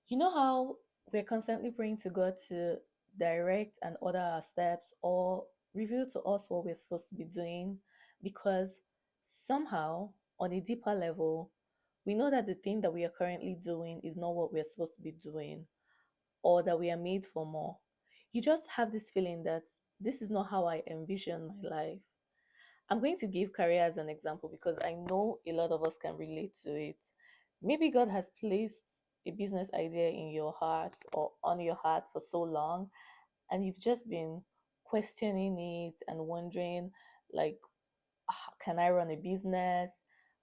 You know how we're constantly praying to God to direct and order our steps or reveal to us what we're supposed to be doing? Because somehow, on a deeper level, we know that the thing that we are currently doing is not what we're supposed to be doing or that we are made for more. You just have this feeling that this is not how I envision my life. I'm going to give career as an example because I know a lot of us can relate to it. Maybe God has placed a business idea in your heart or on your heart for so long, and you've just been questioning it and wondering, like, can I run a business?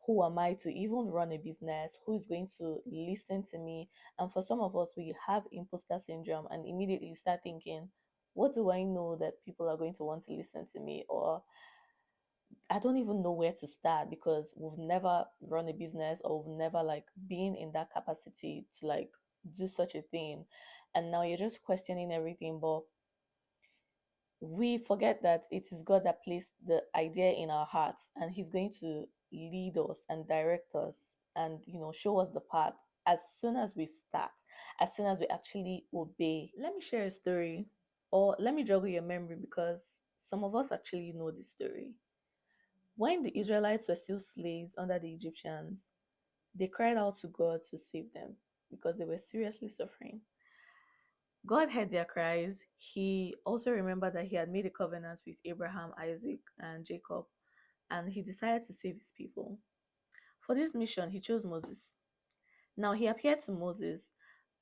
Who am I to even run a business? Who is going to listen to me? And for some of us, we have imposter syndrome and immediately start thinking, what do I know that people are going to want to listen to me? Or I don't even know where to start because we've never run a business or we've never like been in that capacity to like do such a thing. And now you're just questioning everything. But we forget that it is God that placed the idea in our hearts and He's going to lead us and direct us and show us the path as soon as we start, as soon as we actually obey. Let me share a story or let me joggle your memory because some of us actually know this story. When the Israelites were still slaves under the Egyptians, they cried out to God to save them because they were seriously suffering. God heard their cries. He also remembered that he had made a covenant with Abraham, Isaac, and Jacob, and he decided to save his people. For this mission, he chose Moses. Now, he appeared to Moses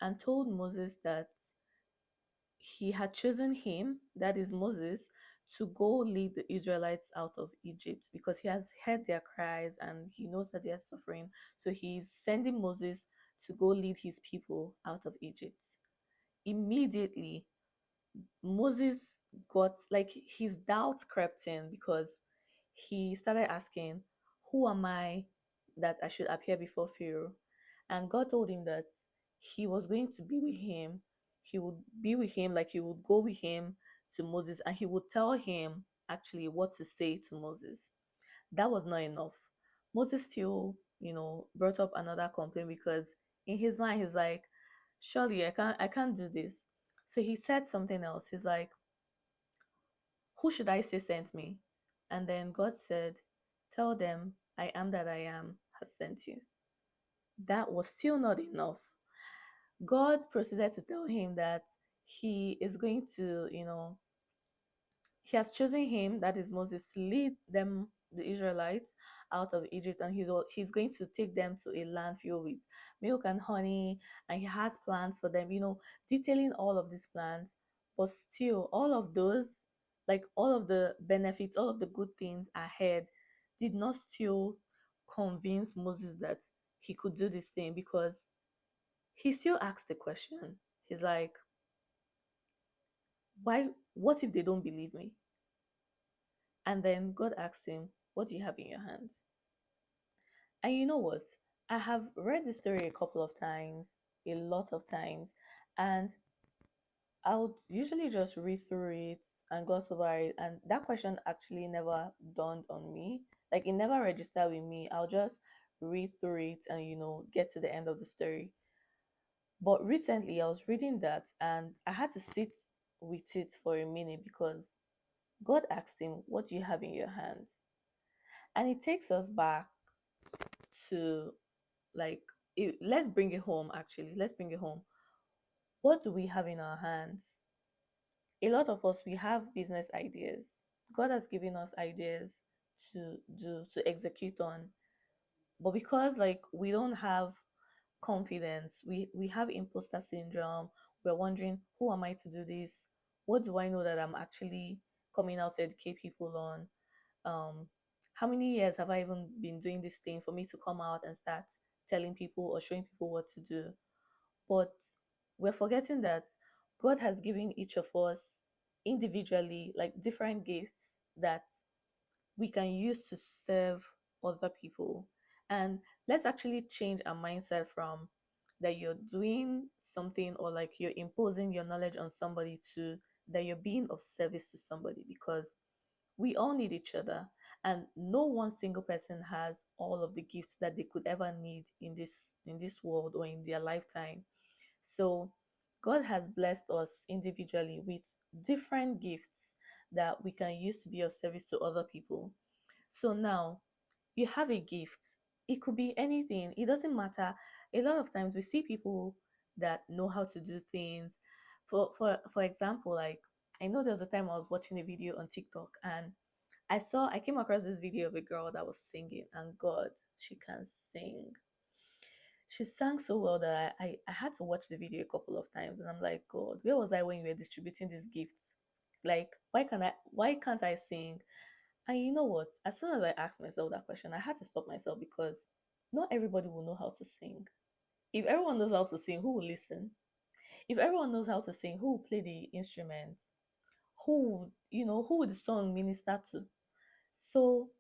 and told Moses that he had chosen him, that is Moses, to go lead the Israelites out of Egypt because he has heard their cries and he knows that they are suffering. So he's sending Moses to go lead his people out of Egypt. Immediately, Moses got like his doubt crept in because he started asking, who am I that I should appear before Pharaoh? And God told him that he was going to be with him. He would be with him, like he would go with him to Moses, and he would tell him actually what to say to Moses. That was not enough. Moses still, brought up another complaint because in his mind he's like, surely I can't do this. So he said something else. He's like, who should I say sent me? And then God said, tell them I am that I am has sent you. That was still not enough. God proceeded to tell him that he is going to, he has chosen him, that is Moses, to lead them, the Israelites, out of Egypt, and he's going to take them to a land filled with milk and honey, and he has plans for them, detailing all of these plans. But still, all of those, like all of the benefits, all of the good things ahead, did not still convince Moses that he could do this thing because he still asked the question. He's like, why? What if they don't believe me? And then God asked him, what do you have in your hands? And you know what? I have read the story a couple of times, a lot of times, and I'll usually just read through it and gloss over it. And that question actually never dawned on me. Like it never registered with me. I'll just read through it and, get to the end of the story. But recently I was reading that and I had to sit with it for a minute because God asked him, what do you have in your hands? And it takes us back to like let's bring it home. Actually, let's bring it home. What do we have in our hands? A lot of us, we have business ideas. God has given us ideas to do, to execute on, but because like we don't have confidence, we have imposter syndrome. We're wondering, who am I to do this? What do I know that I'm actually coming out to educate people on? um how many years have I even been doing this thing for me to come out and start telling people or showing people what to do? But we're forgetting that God has given each of us individually like different gifts that we can use to serve other people. And let's actually change our mindset from that you're doing something or like you're imposing your knowledge on somebody to that you're being of service to somebody because we all need each other and no one single person has all of the gifts that they could ever need in this world or in their lifetime. So God has blessed us individually with different gifts that we can use to be of service to other people. So now you have a gift. It could be anything. It doesn't matter. A lot of times we see people that know how to do things. For example, like I know there was a time I was watching a video on TikTok and I came across this video of a girl that was singing, and God, she can sing. She sang so well that I had to watch the video a couple of times, and I'm like, God, where was I when you were distributing these gifts? Like, why can't I sing? And you know what? As soon as I asked myself that question, I had to stop myself because not everybody will know how to sing. If everyone knows how to sing, who will listen? If everyone knows how to sing, who will play the instruments? Who would the song minister to? So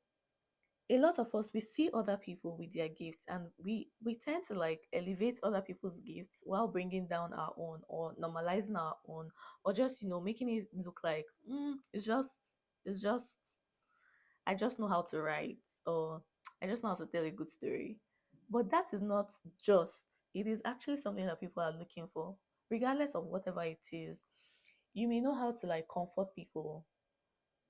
a lot of us, we see other people with their gifts, and we tend to like elevate other people's gifts while bringing down our own, or normalizing our own, or just making it look like it's just I just know how to write, or I just know how to tell a good story. But that is not just, it is actually something that people are looking for, regardless of whatever it is. You may know how to like comfort people.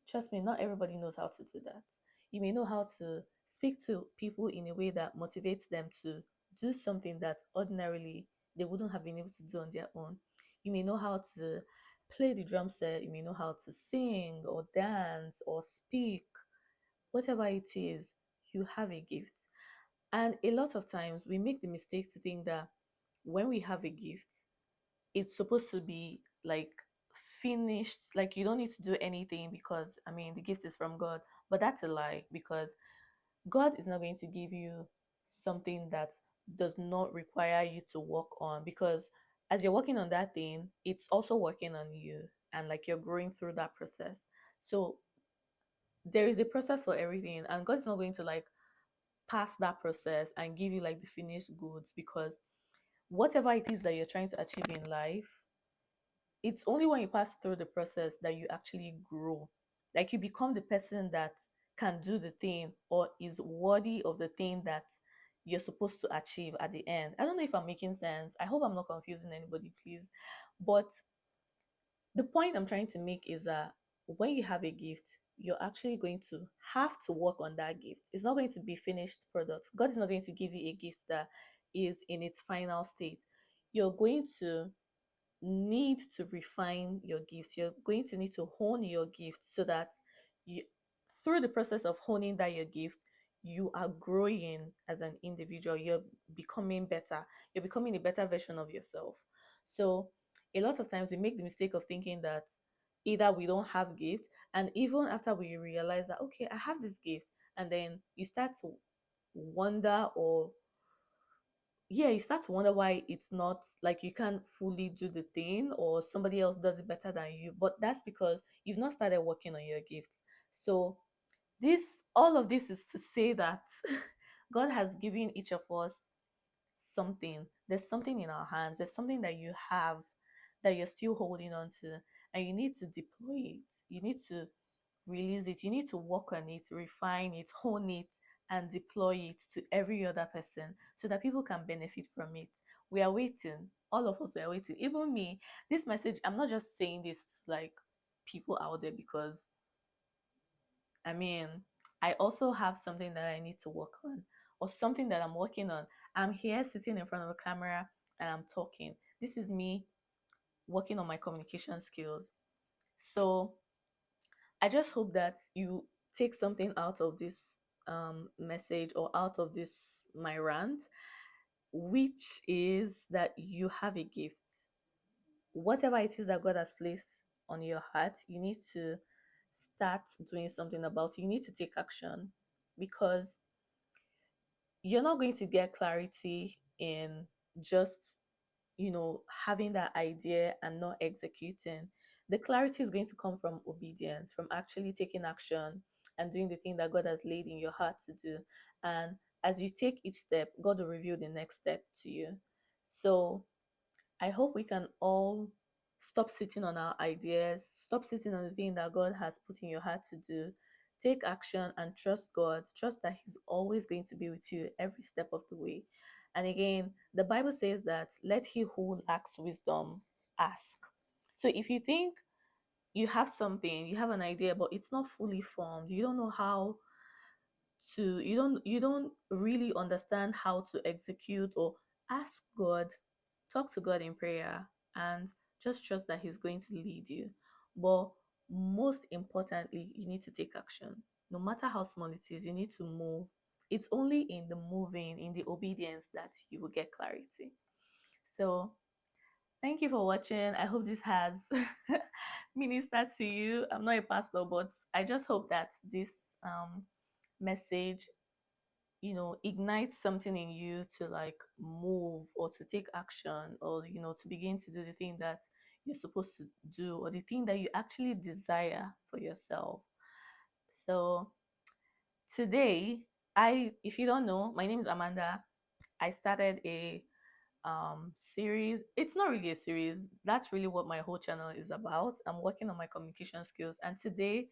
Trust me, not everybody knows how to do that. You may know how to speak to people in a way that motivates them to do something that ordinarily they wouldn't have been able to do on their own. You may know how to play the drum set, you may know how to sing or dance or speak, whatever it is, you have a gift. And a lot of times we make the mistake to think that when we have a gift, it's supposed to be like finished, like you don't need to do anything because I mean the gift is from God. But that's a lie, because God is not going to give you something that does not require you to work on, because as you're working on that thing, it's also working on you, and like you're growing through that process. So there is a process for everything, and God is not going to like pass that process and give you like the finished goods, because whatever it is that you're trying to achieve in life, it's only when you pass through the process that you actually grow. Like you become the person that can do the thing or is worthy of the thing that you're supposed to achieve at the end. I don't know if I'm making sense. I hope I'm not confusing anybody, please. But the point I'm trying to make is that when you have a gift, you're actually going to have to work on that gift. It's not going to be finished product. God is not going to give you a gift that is in its final state. You're going to need to refine your gift. You're going to need to hone your gift so that you, through the process of honing that your gift, you are growing as an individual. You're becoming better. You're becoming a better version of yourself. So a lot of times we make the mistake of thinking that either we don't have gift, and even after we realize that okay, I have this gift, and then you start to wonder, or yeah, you start to wonder why it's not like you can't fully do the thing, or somebody else does it better than you. But that's because you've not started working on your gifts. So this all of this is to say that God has given each of us something. There's something in our hands. There's something that you have that you're still holding on to, and you need to deploy it. You need to release it. You need to work on it, refine it, hone it, and deploy it to every other person so that people can benefit from it. We are waiting. All of us are waiting. Even me, this message, I'm not just saying this to like people out there, because I mean, I also have something that I need to work on, or something that I'm working on. I'm here sitting in front of a camera and I'm talking. This is me working on my communication skills. So I just hope that you take something out of this message, or out of this my rant, which is that you have a gift. Whatever it is that God has placed on your heart, you need to start doing something about it. You need to take action, because you're not going to get clarity in just having that idea and not executing. The clarity is going to come from obedience, from actually taking action and doing the thing that God has laid in your heart to do. And as you take each step, God will reveal the next step to you. So I hope we can all stop sitting on our ideas, stop sitting on the thing that God has put in your heart to do. Take action and trust God. Trust that He's always going to be with you every step of the way. And again, the Bible says that let he who lacks wisdom ask. So if you think you have something, you have an idea, but it's not fully formed, you don't know how to, you don't really understand how to execute, or ask God, talk to God in prayer, and just trust that He's going to lead you. But most importantly, you need to take action. No matter how small it is, you need to move. It's only in the moving, in the obedience, that you will get clarity. So thank you for watching. I hope this has ministered to you. I'm not a pastor, but I just hope that this message, ignites something in you to like move or to take action, or to begin to do the thing that you're supposed to do, or the thing that you actually desire for yourself. So today, if you don't know, my name is Amanda. I started a series. It's not really a series, that's really what my whole channel is about. I'm working on my communication skills, and today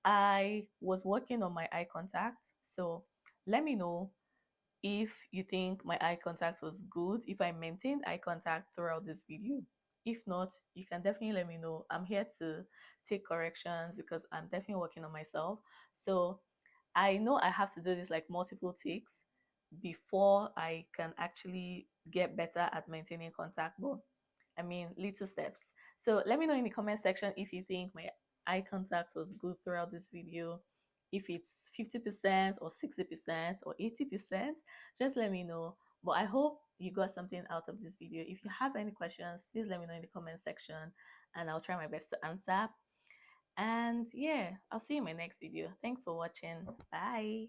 I was working on my eye contact. So let me know if you think my eye contact was good, if I maintained eye contact throughout this video. If not, you can definitely let me know. I'm here to take corrections because I'm definitely working on myself. So I know I have to do this like multiple takes before I can actually get better at maintaining contact. But I mean, little steps. So let me know in the comment section if you think my eye contact was good throughout this video. If it's 50% or 60% or 80%, just let me know. But I hope you got something out of this video. If you have any questions, please let me know in the comment section and I'll try my best to answer. And yeah, I'll see you in my next video. Thanks for watching. Bye.